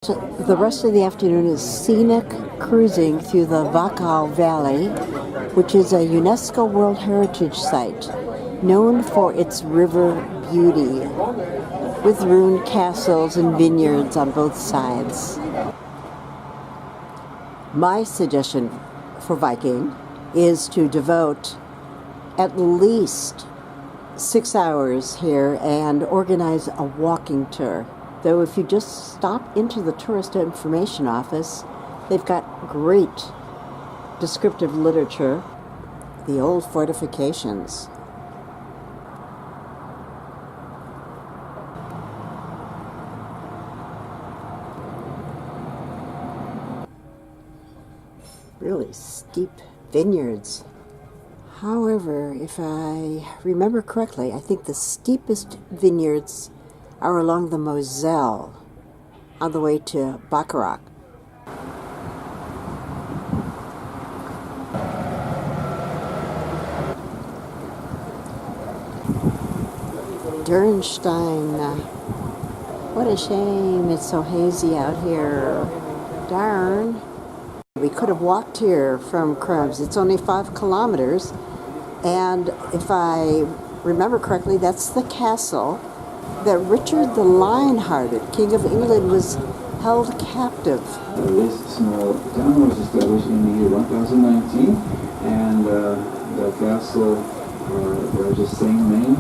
The rest of the afternoon is scenic cruising through the Wachau Valley, which is a UNESCO World Heritage Site, known for its river beauty, with ruined castles and vineyards on both sides. My suggestion for Viking is to devote at least 6 hours here and organize a walking tour. Though if you just stop into the tourist information office, they've got great descriptive literature. The old fortifications. Really steep vineyards. However, if I remember correctly, I think the steepest vineyards are along the Moselle on the way to Bacharach. DURNSTEIN. What a shame it's so hazy out here. Darn. We could have walked here from Krems. It's only 5 kilometers. And if I remember correctly, that's the castle that Richard the Lionhearted, King of England, was held captive. This small town was established in the year 1019, and the castle bears the same name.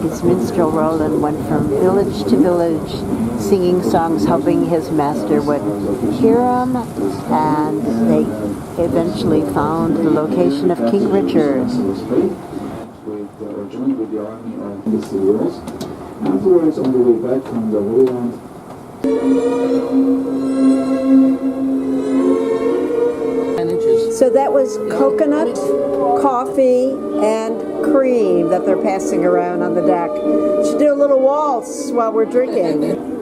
His minstrel Roland went from village to village, singing songs, hoping his master would hear him, and they eventually found the location of King Richard. Joined with the army of the Wales. Afterwards, on the way back from the Holy Land, so that was coconut, coffee, and cream that they're passing around on the deck. Should do a little waltz while we're drinking.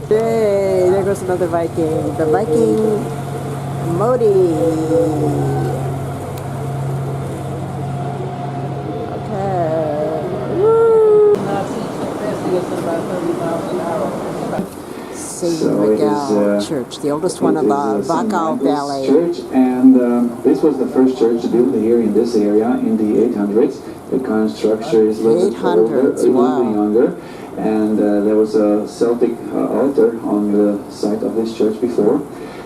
Hey, there goes another Viking. The Viking Modi. Okay. Woo! St. Miguel Church, the oldest one in the Wachau Valley. Church, and this was the first church built here in this area in the 800s. The current structure is a little bit younger. And there was a Celtic altar on the site of this church before.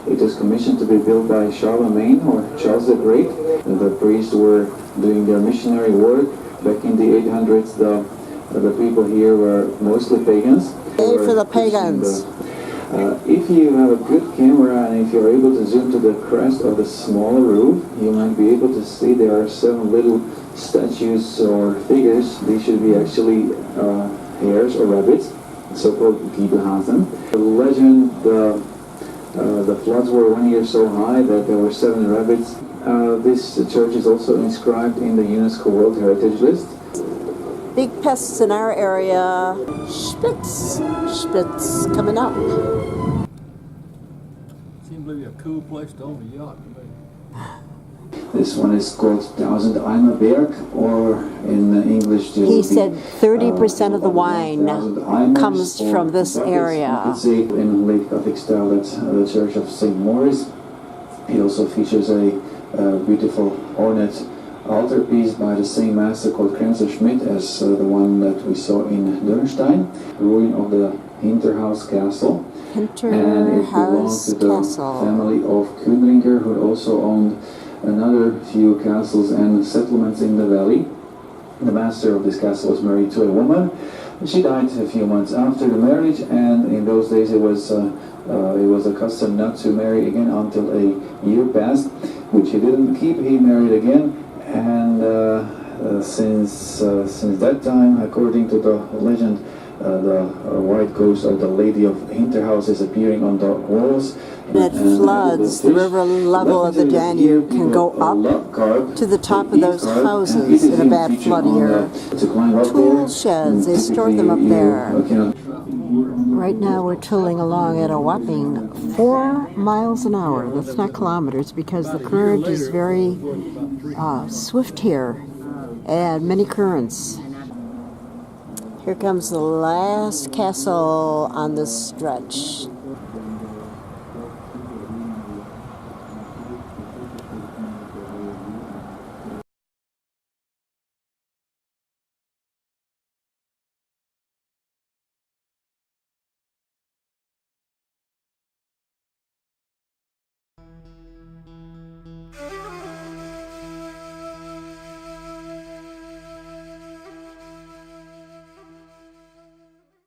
It was commissioned to be built by Charlemagne or Charles the Great. The priests were doing their missionary work. Back in the 800s, the people here were mostly pagans. Pay for the pagans. If you have a good camera and if you're able to zoom to the crest of the smaller roof, you might be able to see there are 7 little statues or figures. These should be actually hares or rabbits, so-called Giebelhasen. The legend, the floods were 1 year so high that there were 7 rabbits. This church is also inscribed in the UNESCO World Heritage List. Big pests in our area. Spitz coming up. Seems like a cool place to own a yacht. This one is called 1000 Eimer Berg, or in English... He said 30% of the wine comes from this area. You can see in Lake Gothic style that's the Church of St. Maurice. It also features a beautiful ornate altar piece by the same master called Krems and Melk as the one that we saw in DURNSTEIN, ruin of the HINTERHOUSE castle. HINTERHOUSE to the castle. Family of Kundringer, who also owned another few castles and settlements in the valley. The master of this castle was married to a woman. She died a few months after the marriage, and in those days it was a custom not to marry again until a year passed, which he didn't keep. He married again, and since that time, according to the legend, the white ghost of the Lady of Hinterhouse is appearing on the walls. It floods, the river level of the Danube can go up to the top of those houses in a bad flood year. Tool sheds, they store them up there. Right now we're tooling along at a whopping 4 miles an hour. That's not kilometers because the current is very swift here and many currents. Here comes the last castle on this stretch.